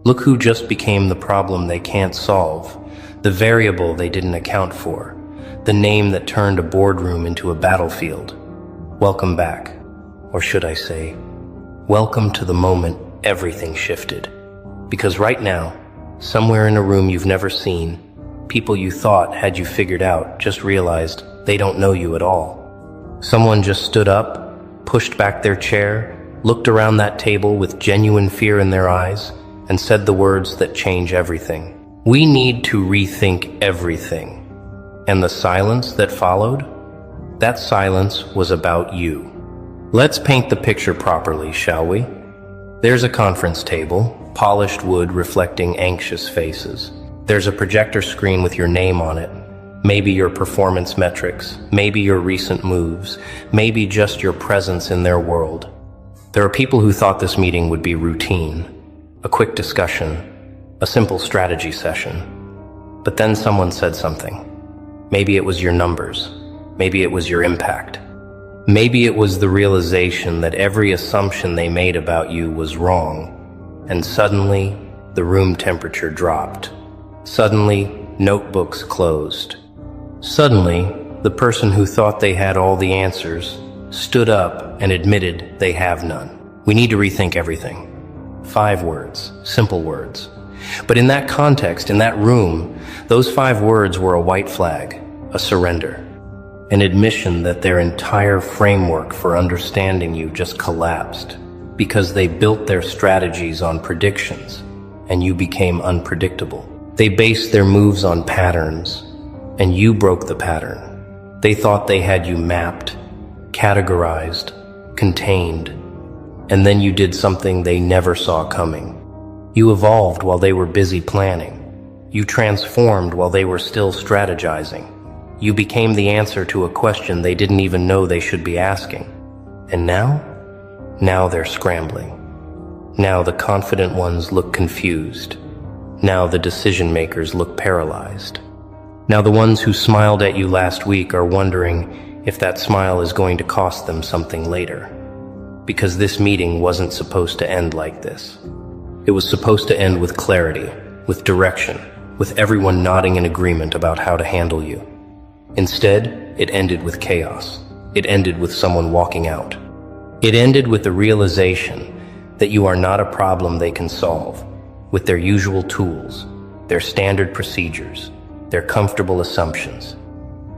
Look who just became the problem they can't solve, the variable they didn't account for, the name that turned a boardroom into a battlefield. Welcome back. Or should I say, welcome to the moment everything shifted. Because right now, somewhere in a room you've never seen, people you thought had you figured out just realized they don't know you at all. Someone just stood up, pushed back their chair, looked around that table with genuine fear in their eyes, and said the words that change everything. We need to rethink everything. And the silence that followed? That silence was about you. Let's paint the picture properly, shall we? There's a conference table, polished wood reflecting anxious faces. There's a projector screen with your name on it. Maybe your performance metrics, maybe your recent moves, maybe just your presence in their world. There are people who thought this meeting would be routine, a quick discussion, a simple strategy session. But then someone said something. Maybe it was your numbers. Maybe it was your impact. Maybe it was the realization that every assumption they made about you was wrong. And suddenly, the room temperature dropped. Suddenly, notebooks closed. Suddenly, the person who thought they had all the answers stood up and admitted they have none. We need to rethink everything. 5 words, simple words. But in that context, in that room, those 5 words were a white flag, a surrender, an admission that their entire framework for understanding you just collapsed because they built their strategies on predictions and you became unpredictable. They based their moves on patterns and you broke the pattern. They thought they had you mapped, categorized, contained, and then you did something they never saw coming. You evolved while they were busy planning. You transformed while they were still strategizing. You became the answer to a question they didn't even know they should be asking. And now? Now they're scrambling. Now the confident ones look confused. Now the decision makers look paralyzed. Now the ones who smiled at you last week are wondering if that smile is going to cost them something later. Because this meeting wasn't supposed to end like this. It was supposed to end with clarity, with direction, with everyone nodding in agreement about how to handle you. Instead, it ended with chaos. It ended with someone walking out. It ended with the realization that you are not a problem they can solve, with their usual tools, their standard procedures, their comfortable assumptions.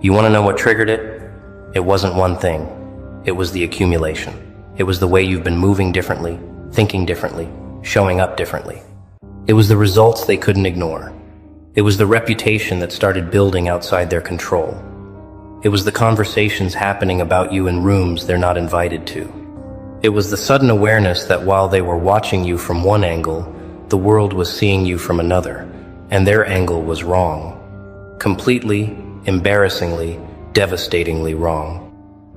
You want to know what triggered it? It wasn't one thing. It was the accumulation. It was the way you've been moving differently, thinking differently, showing up differently. It was the results they couldn't ignore. It was the reputation that started building outside their control. It was the conversations happening about you in rooms they're not invited to. It was the sudden awareness that while they were watching you from one angle, the world was seeing you from another, and their angle was wrong. Completely, embarrassingly, devastatingly wrong.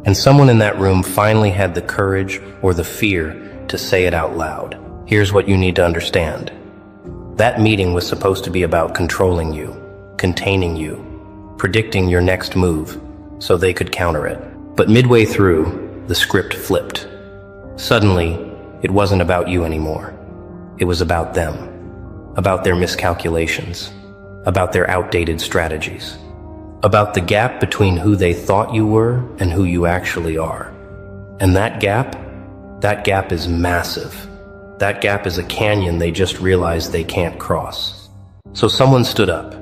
And someone in that room finally had the courage or the fear to say it out loud. Here's what you need to understand. That meeting was supposed to be about controlling you, containing you, predicting your next move so they could counter it. But midway through, the script flipped. Suddenly, it wasn't about you anymore. It was about them, about their miscalculations, about their outdated strategies, about the gap between who they thought you were and who you actually are. And that gap is massive. That gap is a canyon they just realized they can't cross. So someone stood up,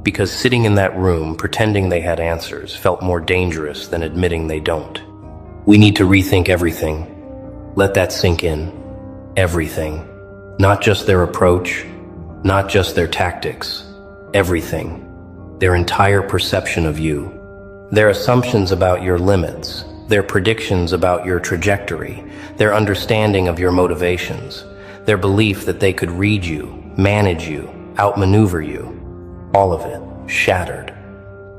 because sitting in that room pretending they had answers felt more dangerous than admitting they don't. We need to rethink everything. Let that sink in. Everything. Not just their approach, not just their tactics. Everything. Their entire perception of you. Their assumptions about your limits. Their predictions about your trajectory. Their understanding of your motivations. Their belief that they could read you, manage you, outmaneuver you. All of it shattered.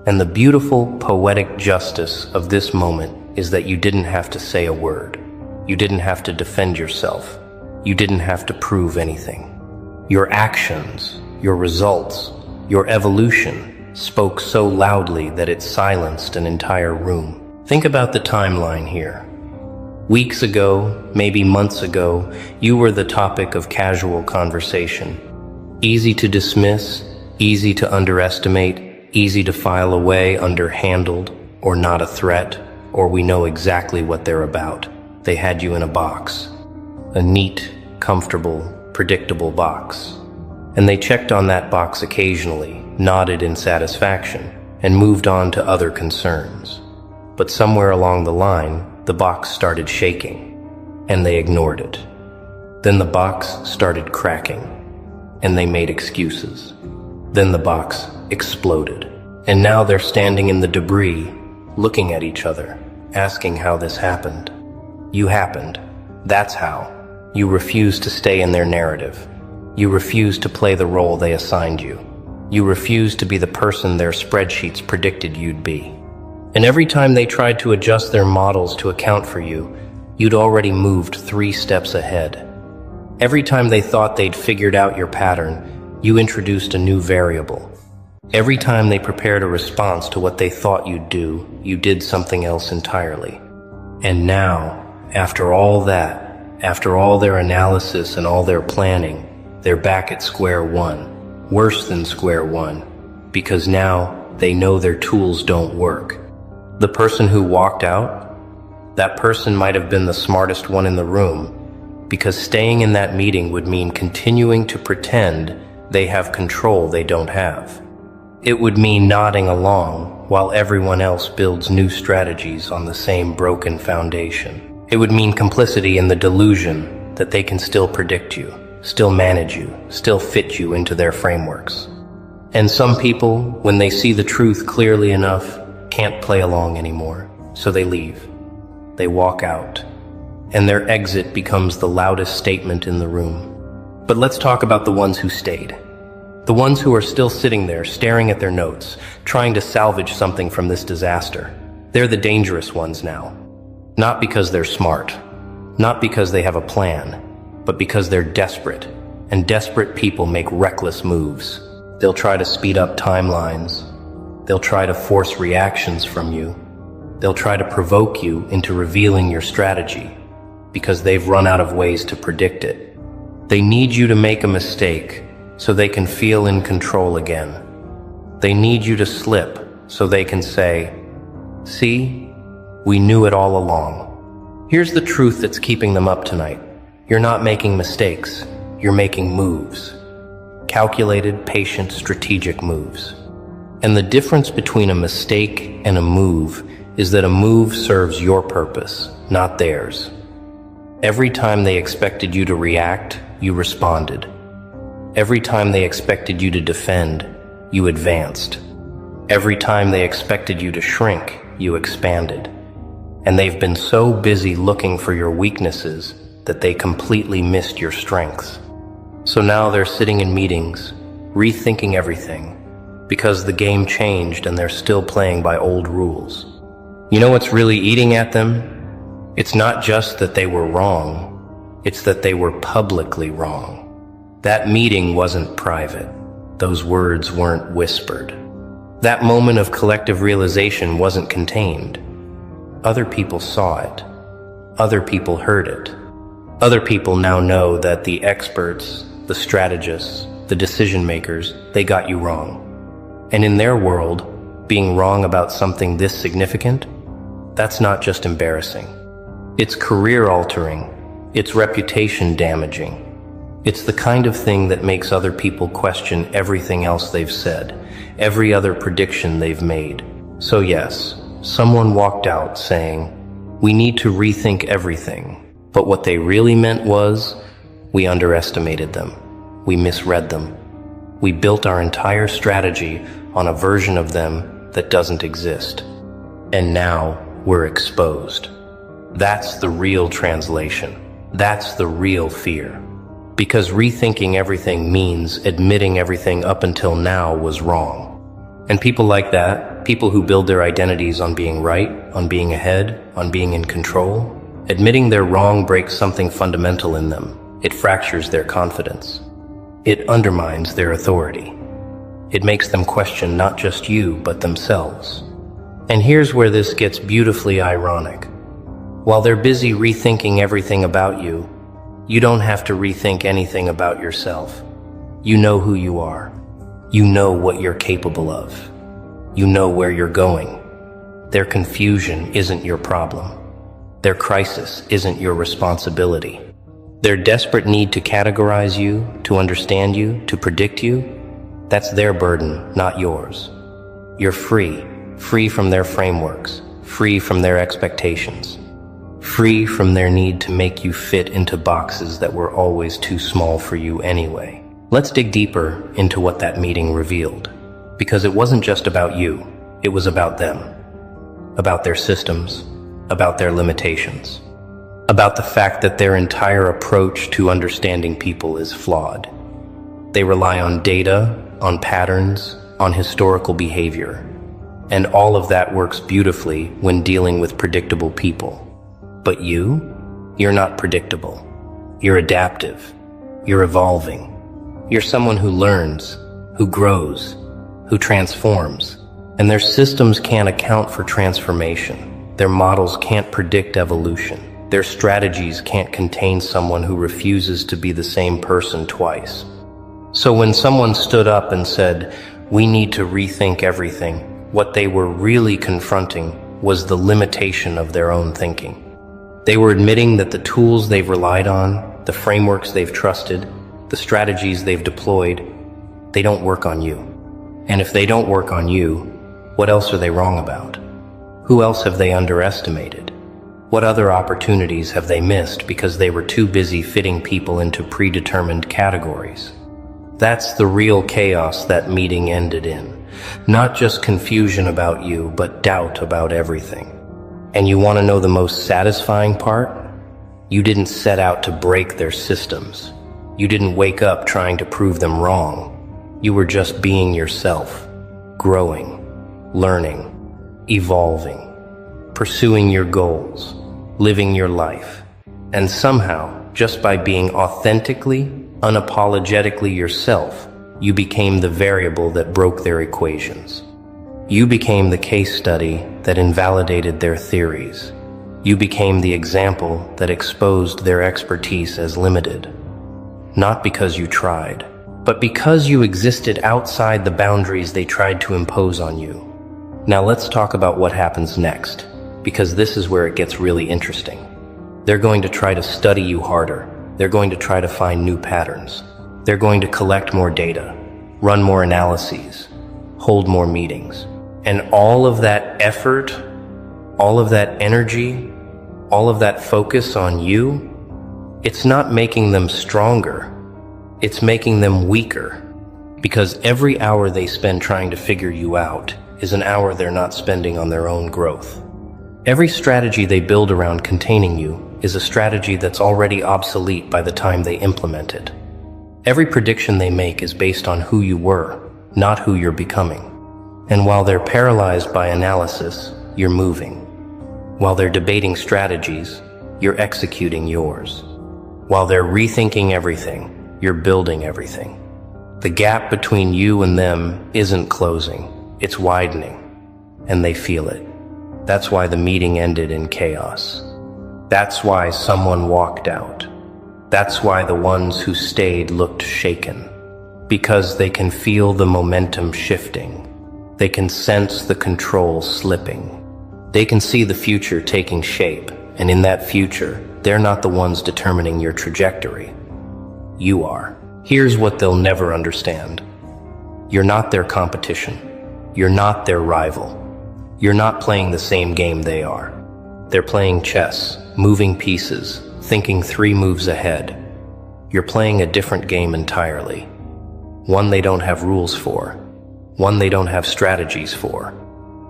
And the beautiful, poetic justice of this moment is that you didn't have to say a word. You didn't have to defend yourself. You didn't have to prove anything. Your actions, your results, your evolution spoke so loudly that it silenced an entire room. Think about the timeline here. Weeks ago, maybe months ago, you were the topic of casual conversation. Easy to dismiss, easy to underestimate, easy to file away under handled or not a threat, or we know exactly what they're about. They had you in a box. A neat, comfortable, predictable box. And they checked on that box occasionally, nodded in satisfaction, and moved on to other concerns. But somewhere along the line, the box started shaking, and they ignored it. Then the box started cracking, and they made excuses. Then the box exploded, and now they're standing in the debris, looking at each other, asking how this happened. You happened. That's how. You refused to stay in their narrative. You refused to play the role they assigned you. You refused to be the person their spreadsheets predicted you'd be. And every time they tried to adjust their models to account for you, you'd already moved 3 steps ahead. Every time they thought they'd figured out your pattern, you introduced a new variable. Every time they prepared a response to what they thought you'd do, you did something else entirely. And now, after all that, after all their analysis and all their planning, they're back at square one, worse than square one, because now they know their tools don't work. The person who walked out, that person might have been the smartest one in the room, because staying in that meeting would mean continuing to pretend they have control they don't have. It would mean nodding along while everyone else builds new strategies on the same broken foundation. It would mean complicity in the delusion that they can still predict you, still manage you, still fit you into their frameworks. And some people, when they see the truth clearly enough, can't play along anymore, so they leave. They walk out, and their exit becomes the loudest statement in the room. But let's talk about the ones who stayed. The ones who are still sitting there, staring at their notes, trying to salvage something from this disaster. They're the dangerous ones now. Not because they're smart, not because they have a plan, but because they're desperate, and desperate people make reckless moves. They'll try to speed up timelines. They'll try to force reactions from you. They'll try to provoke you into revealing your strategy, because they've run out of ways to predict it. They need you to make a mistake so they can feel in control again. They need you to slip so they can say, "See, we knew it all along." Here's the truth that's keeping them up tonight. You're not making mistakes, you're making moves. Calculated, patient, strategic moves. And the difference between a mistake and a move is that a move serves your purpose, not theirs. Every time they expected you to react, you responded. Every time they expected you to defend, you advanced. Every time they expected you to shrink, you expanded. And they've been so busy looking for your weaknesses that they completely missed your strengths. So now they're sitting in meetings, rethinking everything, because the game changed and they're still playing by old rules. You know what's really eating at them? It's not just that they were wrong, it's that they were publicly wrong. That meeting wasn't private. Those words weren't whispered. That moment of collective realization wasn't contained. Other people saw it. Other people heard it. Other people now know that the experts, the strategists, the decision makers, they got you wrong. And in their world, being wrong about something this significant, that's not just embarrassing. It's career altering. It's reputation damaging. It's the kind of thing that makes other people question everything else they've said, every other prediction they've made. So yes, someone walked out saying, "We need to rethink everything." But what they really meant was, we underestimated them. We misread them. We built our entire strategy on a version of them that doesn't exist. And now we're exposed. That's the real translation. That's the real fear. Because rethinking everything means admitting everything up until now was wrong. And people like that, people who build their identities on being right, on being ahead, on being in control, admitting they're wrong breaks something fundamental in them. It fractures their confidence. It undermines their authority. It makes them question not just you, but themselves. And here's where this gets beautifully ironic. While they're busy rethinking everything about you, you don't have to rethink anything about yourself. You know who you are. You know what you're capable of. You know where you're going. Their confusion isn't your problem. Their crisis isn't your responsibility. Their desperate need to categorize you, to understand you, to predict you, that's their burden, not yours. You're free, free from their frameworks, free from their expectations, free from their need to make you fit into boxes that were always too small for you anyway. Let's dig deeper into what that meeting revealed, because it wasn't just about you, it was about them, about their systems, about their limitations, about the fact that their entire approach to understanding people is flawed. They rely on data, on patterns, on historical behavior, and all of that works beautifully when dealing with predictable people. But you're not predictable. You're adaptive. You're evolving. You're someone who learns, who grows, who transforms. And their systems can't account for transformation. Their models can't predict evolution. Their strategies can't contain someone who refuses to be the same person twice. So when someone stood up and said, "We need to rethink everything," what they were really confronting was the limitation of their own thinking. They were admitting that the tools they've relied on, the frameworks they've trusted, the strategies they've deployed, they don't work on you. And if they don't work on you, what else are they wrong about? Who else have they underestimated? What other opportunities have they missed because they were too busy fitting people into predetermined categories? That's the real chaos that meeting ended in. Not just confusion about you, but doubt about everything. And you want to know the most satisfying part? You didn't set out to break their systems. You didn't wake up trying to prove them wrong. You were just being yourself, growing, learning, evolving, pursuing your goals, living your life. And somehow, just by being authentically, unapologetically yourself, you became the variable that broke their equations. You became the case study that invalidated their theories. You became the example that exposed their expertise as limited. Not because you tried, but because you existed outside the boundaries they tried to impose on you. Now let's talk about what happens next, because this is where it gets really interesting. They're going to try to study you harder. They're going to try to find new patterns. They're going to collect more data, run more analyses, hold more meetings. And all of that effort, all of that energy, all of that focus on you, it's not making them stronger. It's making them weaker. Because every hour they spend trying to figure you out is an hour they're not spending on their own growth. Every strategy they build around containing you is a strategy that's already obsolete by the time they implement it. Every prediction they make is based on who you were, not who you're becoming. And while they're paralyzed by analysis, you're moving. While they're debating strategies, you're executing yours. While they're rethinking everything, you're building everything. The gap between you and them isn't closing, it's widening, and they feel it. That's why the meeting ended in chaos. That's why someone walked out. That's why the ones who stayed looked shaken. Because they can feel the momentum shifting. They can sense the control slipping. They can see the future taking shape, and in that future, they're not the ones determining your trajectory. You are. Here's what they'll never understand. You're not their competition. You're not their rival. You're not playing the same game they are. They're playing chess, moving pieces, thinking 3 moves ahead. You're playing a different game entirely. One they don't have rules for. One they don't have strategies for.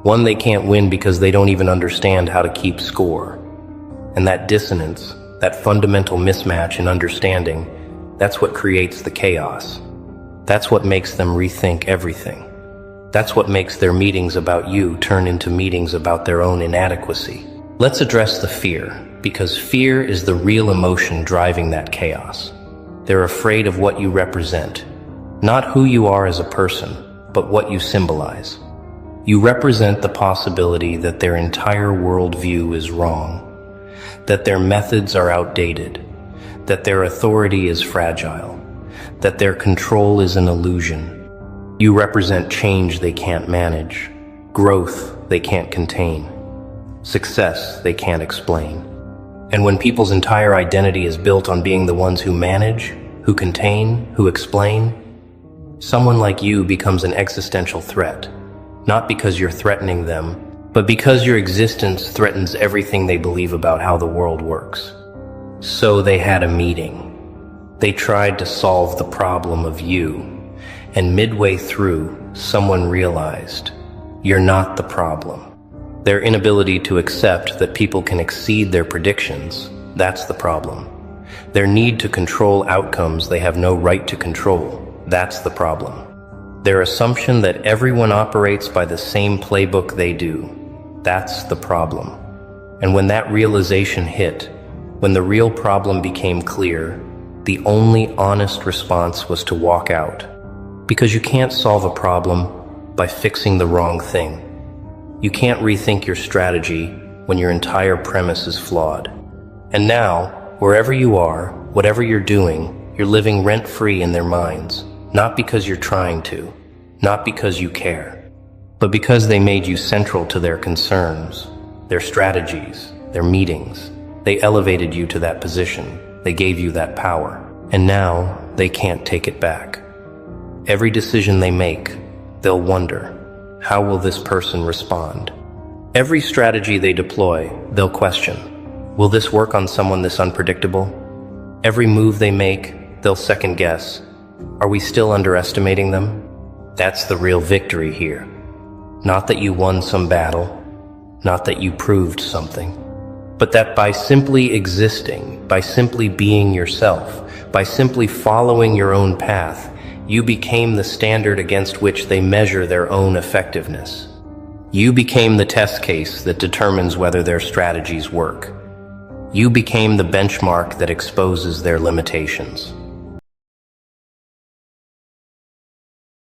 One they can't win because they don't even understand how to keep score. And that dissonance, that fundamental mismatch in understanding, that's what creates the chaos. That's what makes them rethink everything. That's what makes their meetings about you turn into meetings about their own inadequacy. Let's address the fear, because fear is the real emotion driving that chaos. They're afraid of what you represent, not who you are as a person, but what you symbolize. You represent the possibility that their entire worldview is wrong, that their methods are outdated, that their authority is fragile, that their control is an illusion. You represent change they can't manage, growth they can't contain, success they can't explain. And when people's entire identity is built on being the ones who manage, who contain, who explain, someone like you becomes an existential threat, not because you're threatening them, but because your existence threatens everything they believe about how the world works. So they had a meeting. They tried to solve the problem of you, and midway through, someone realized, you're not the problem. Their inability to accept that people can exceed their predictions, that's the problem. Their need to control outcomes they have no right to control, that's the problem. Their assumption that everyone operates by the same playbook they do, that's the problem. And when that realization hit, when the real problem became clear, the only honest response was to walk out. Because you can't solve a problem by fixing the wrong thing. You can't rethink your strategy when your entire premise is flawed. And now, wherever you are, whatever you're doing, you're living rent-free in their minds. Not because you're trying to, not because you care, but because they made you central to their concerns, their strategies, their meetings. They elevated you to that position. They gave you that power. And now, they can't take it back. Every decision they make, they'll wonder, how will this person respond? Every strategy they deploy, they'll question, will this work on someone this unpredictable? Every move they make, they'll second guess. Are we still underestimating them? That's the real victory here. Not that you won some battle, not that you proved something, but that by simply existing, by simply being yourself, by simply following your own path, you became the standard against which they measure their own effectiveness. You became the test case that determines whether their strategies work. You became the benchmark that exposes their limitations.